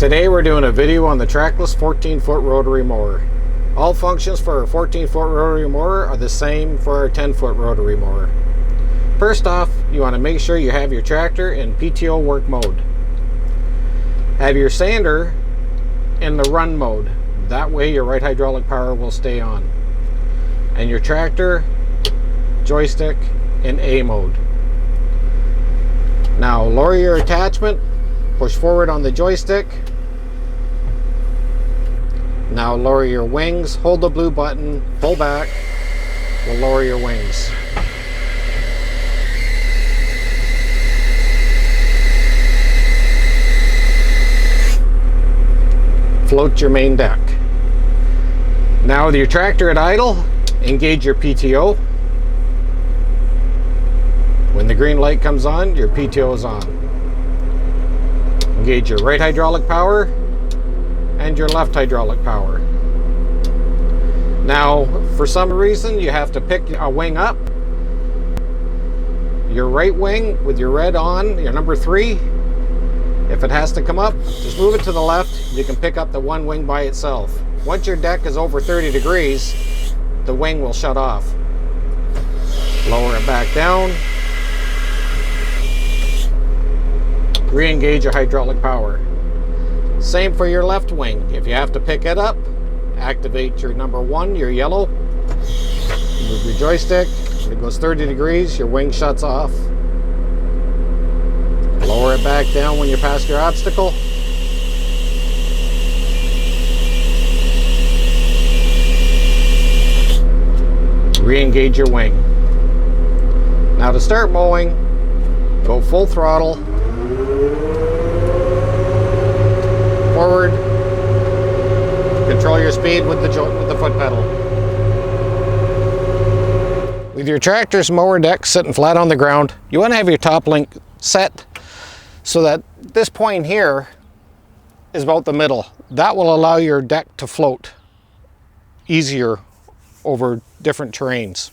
Today we're doing a video on the Trackless 14-foot rotary mower. All functions for a 14-foot rotary mower are the same for our 10-foot rotary mower. First off, you want to make sure you have your tractor in PTO work mode. Have your sander in the run mode. That way your right hydraulic power will stay on. And your tractor, joystick in A mode. Now lower your attachment, push forward on the joystick. Now lower your wings, hold the blue button, pull back, will lower your wings. Float your main deck. Now with your tractor at idle, engage your PTO. When the green light comes on, your PTO is on. Engage your right hydraulic power and your left hydraulic power. Now, for some reason, you have to pick a wing up. Your right wing with your red on, your number 3, if it has to come up, just move it to the left. You can pick up the one wing by itself. Once your deck is over 30 degrees, the wing will shut off. Lower it back down. Re-engage your hydraulic power. Same for your left wing. If you have to pick it up, activate your number 1, your yellow. Move your joystick. When it goes 30 degrees, your wing shuts off. Lower it back down when you're past your obstacle. Re-engage your wing. Now to start mowing, go full throttle. Forward. Control your speed with the foot pedal. With your tractor's mower deck sitting flat on the ground, you want to have your top link set so that this point here is about the middle. That will allow your deck to float easier over different terrains.